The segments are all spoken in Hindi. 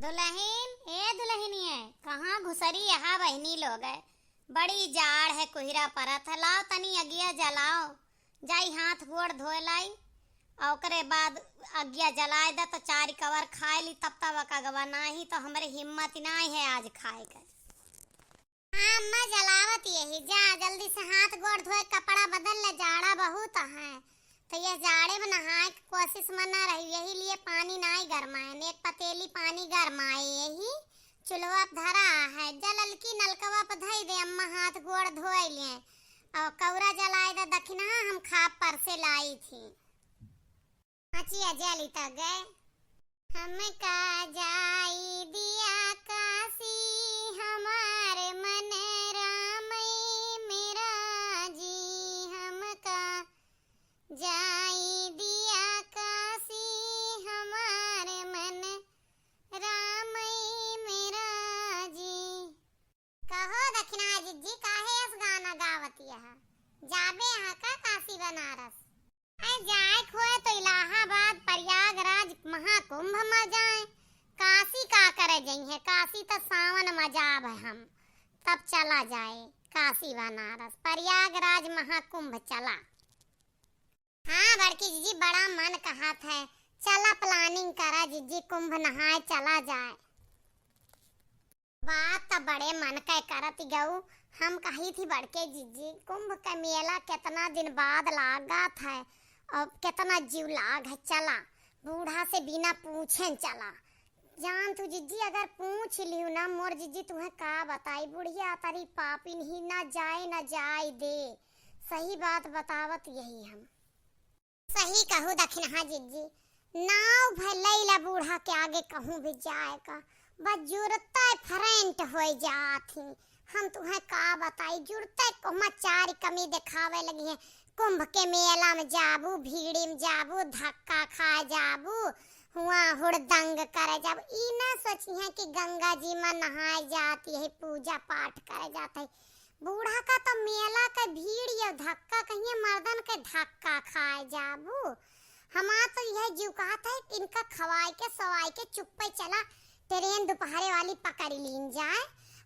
दुल्हन ए दुल्हनिए कहाँ घुसरी यहाँ बहनी लोग है। बड़ी जाड़ है, कोहरा परत है। लाओ तनी अगिया जलाओ, जाई हाथ गोड़ धोए लाई और ओकरे बाद अगिया जलाए दा तो चार कवर खाए ली, तब तक अगवा नहीं तो हमारे हिम्मत नहीं है आज खाए के। हाँ अम्मा जलावत यही, जा जल्दी से हाथ गोड़ धोए कपड़ा बदल ले, जाड़ा बहुत है तो यह जाड़े में नहाए की कोशिश में न रही, यही लिए पानी नहीं गरमाए। एक पतेली पानी गरमाए, यही चूल्हा पर धरा है, जलल की नलकवा पर धई दे अम्मा, हाथ गोड़ धोए लिए और कौरा जलाए दे। दखिना हम खाप पर से लाई थी, अच्छी जली तक गए। हम का जाई दिया काशी, हमारे मन राम मेरा जी। हम का जाई दिया काशी, हमारे मन राम मेरा जी। कहो दक्षिणा जी काहे इस गाना गावती है, जाबे यहाँ का काशी बनारस। जाए खोए तो इलाहाबाद प्रयागराज महाकुंभ में जाए, काशी का करे जाइए, काशी तो सावन में जाब है हम, तब चला जाए काशी बनारस प्रयागराज महाकुंभ चला। हाँ बड़की जीजी बड़ा मन कहत है, चला प्लानिंग करा जीजी, कुंभ नहाए चला जाए। बात तो बड़े मन के करत गऊ, हम कही थी बड़के जीजी कुंभ का मेला कितना दिन बाद लागत है और कितना जीव लाग है, चला बूढ़ा से बिना पूछे चला। जान तू जीजी अगर पूछ लियो ना मोर जीजी तुम्हें का बताई, बुढ़िया तारी पापिन ही ना जाए दे। सही बात बतावत यही हम, सही कहूँ दक्षिणा जीजी, नाव भलैला बूढ़ा के आगे कहूँ भी जाए का बस जुरता फ्रेंट हो जाती। हम तुम्हें का बताई, जुड़ते कोमा चार कमी दिखावे लगी है। कुंभ के मेला में जाबू, भीड़ी में जाबू, धक्का खा जाबू, हुआ हुड़दंग करे जाबू। ई ना सोची है कि गंगा जी में नहाए जाती है, पूजा पाठ करे जाते है। बूढ़ा का तो मेला का भीड़ या धक्का कहिए मर्दन के धक्का खाए जाबू। हमारा तो यह जीव कहता है इनका खवाए के सवाई के चुप्पे चला ट्रेन दोपहरे वाली पकड़ लीन जाए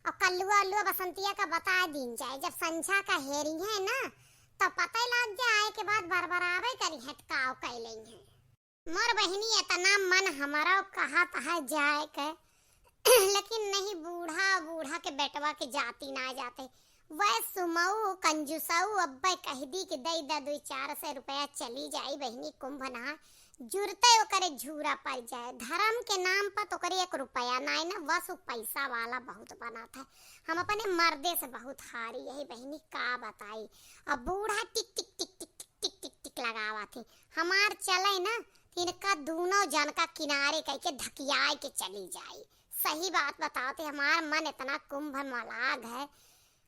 और कल्लुआ अल्लुआ बसंतिया का बता दीन जाए। जब संझा का हेरी है ना तो पता लग जाए के बाद बरबरावे करी हटकाव कैले है। मोर बहनी इतना मन हमारा कहत है जाए के लेकिन नहीं, बूढ़ा के बेटवा के जाती ना जाते। वह सुमऊ कंजूसऊ अब्बे कह दी कि दई दा 200-400 रुपया चली जाई बहनी कुंभ नहा, जुरते ओकरे झूरा पड़ जाए। धर्म के नाम पर तो करे 1 रुपया नहीं ना, बस वो पैसा वाला बहुत बना था। हम अपने मर्दे से बहुत हारी, यही बहनी का बताई। अब बूढ़ा टिक टिक टिक टिक टिक टिक टिक लगावा थी, हमार चले ना इनका दोनों जन का किनारे कह के धकियाए के चली जाई। सही बात बताते, हमार मन इतना कुंभ मलाग है,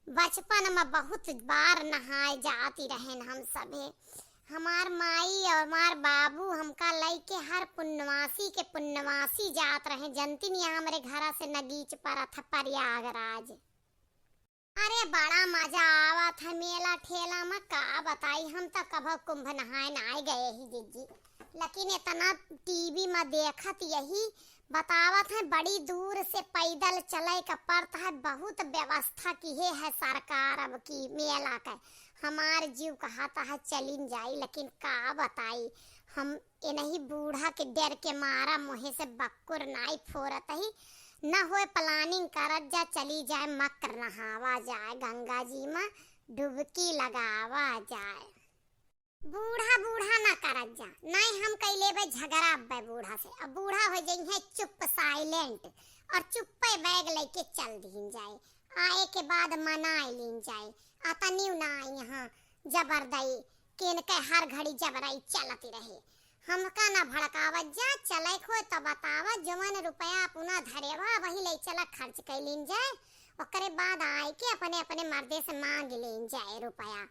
बचपन में बहुत बार नहाए जाती रहे हम सभे। हमार माई और हमार बाबू हमका लई के हर पुण्यवासी के पुण्यवासी जात रहे। जनती नहीं हमारे घर से नगीच पर था प्रयागराज। अरे बड़ा मजा आवत है मेला ठेला में, का बताई। हम तो कभी कुंभ नहाए ना गए ही जीजी, लेकिन इतना टीवी में देखत यही बतावत है बड़ी दूर से पैदल चले का पड़ता है। बहुत व्यवस्था की है सरकार अब की मेला का। हमार जीव कहता है चलिन जाई, लेकिन का बताई हम इन्हीं बूढ़ा के डर के मारा मुहे से बक्कुर नाई फोरत ही न होए। प्लानिंग करत जा चली जाए, मकर नहावा जाए, गंगा जी में डुबकी लगावा जाए। बूढ़ा ना करत जा, नहीं हम कैले बे झगड़ा बे बूढ़ा से। अब बूढ़ा हो जाई है चुप साइलेंट और चुप्पे बैग लेके चल दीन जाए, आए के बाद मनाए लीन जाए। अतनी ना यहाँ जबरदई केन के हर घड़ी जबराई चलती रहे। हमका ना भड़कावत जा, चले खो तो बतावा जवन रुपया अपना धरेवा वही ले चला खर्च कर लीन जाए। ओकरे बाद आए के अपने अपने मर्दे से मांग लीन जाए रुपया,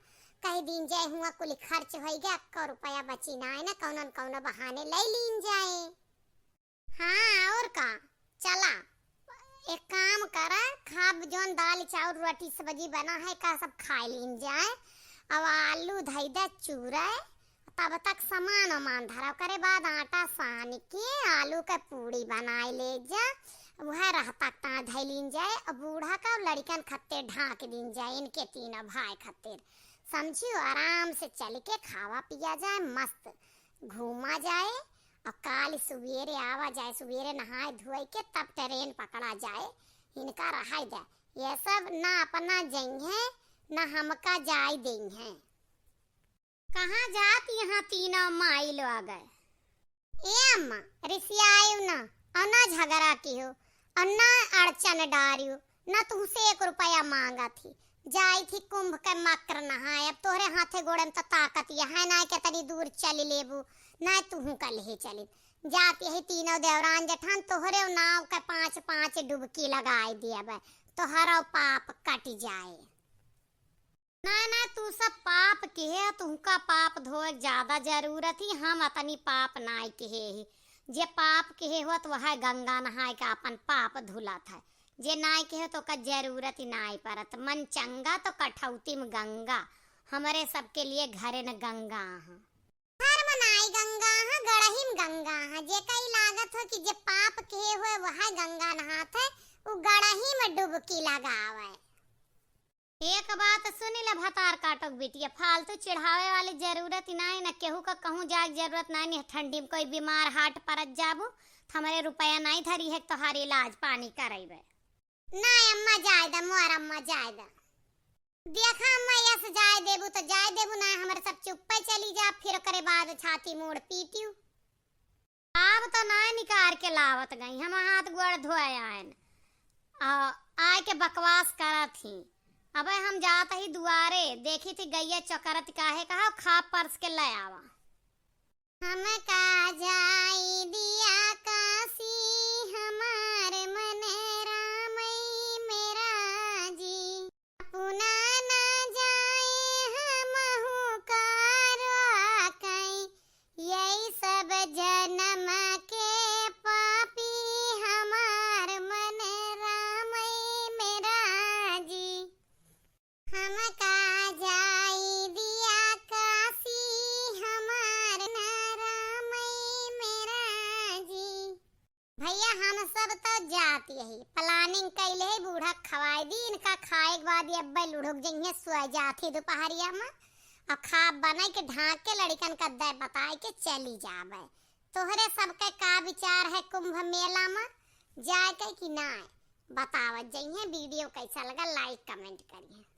कह दीन जाए हुआ कुल खर्च हो गया, 1 रुपया बची ना है ना, कौन बहाने ले लीन जाए। हाँ और का चला एक काम करा, खाब जोन दाल चावल रोटी सब्जी बना है का सब खा लीन जाए। अब आलू धई दे चूरा, तब तक सामान वामान धरा करे बाद आटा सान के आलू के पूड़ी बनाए ले जा। वह रहता ता धैलीन जाए और बूढ़ा का लड़कन खत्ते ढाक दिन जाए, इनके तीनों भाई खत्ते समझियो। आराम से चल के खावा पिया जाए, मस्त घूमा जाए और काल सवेरे आवा जाए, सवेरे नहाए धोए के तब ट्रेन पकड़ा जाए। इनका रहा दे ये सब ना अपना जइहे ना हमका जाय देंगे। कहाँ जात यहाँ तीनों माई लो आ गए। ए अम्मा रिसियायु ना और ना झगड़ा की हो और ना अड़चन डारियो, ना तुमसे 1 रुपया मांगा थी। जाई थी कुंभ के मकर नहाए, अब तोहरे हाथे गोड़े में तो ताकत है ना के तनी दूर चली लेबू, ना तू कल ही चली जाती है। तीनों देवरान जेठान तोहरे नाव के 5-5 डुबकी लगाई दिया बे, तोहरा पाप कट जाए। ना ना तू सब पाप के है, तुमका पाप धोए ज्यादा जरूरत ही, हम अपनी पाप नाई के ही। जे पाप के हो तो वह गंगा नहाए का अपन पाप धुला था, जे नाई के हो तो का जरूरत ही नाई परत। मन चंगा तो कठौती में गंगा, हमारे सबके लिए घरे न गंगा है। हर मनाई गंगा है, गड़ही में गंगा है। जे कई लागत हो कि जे पाप के हो वह गंगा नहात है, वो गड़ही में डुबकी लगावे। एक बात सुनी ला भतार काटक बिटिया, फालतू चिढ़ावे वाली जरूरत ही नहीं, न केहू का कहूँ जाए जरूरत नहीं। ठंडी में कोई बीमार हाट परत जाबू तो हमारे रुपया नहीं धरी है तोहारी इलाज पानी करेबे। ना अम्मा जाए दा, मोर अम्मा जाए दा। देखा अम्मा यस जाए देबू तो जाए देबू, ना हमारे सब चुप्पे चली जा, फिर करे बाद छाती मोड़ पीटियो। अब तो ना निकाल के लावत गई, हम हाथ गोड़ धोए आयन आए के बकवास करा थी। अबे हम जात ही दुआरे देखी थी गैया चकरत काहे कहा खा परस के ले आवा। हम का जाई दिया काशी हमार मन रामई मेरा जी, पुना ना जाए हमहु कारवा कई, यही सब जन्म के पापी हमार मन रामई मेरा जी। हम का जाई दिया काशी हमार रामई मेरा जी। भैया हम सब तो जात यही प्लानिंग कैले है, बूढ़ा खवाई दी। इनका खाए के बाद अब्बे लुढ़क जइहे सो जाती दोपहरिया में और खा बनाई के ढाक के लड़कन का दे बताए के चली जावे। तोहरे सबके का विचार है कुंभ मेला में जाए के कि ना बतावत जइहे। वीडियो कैसा लगा लाइक कमेंट करिए।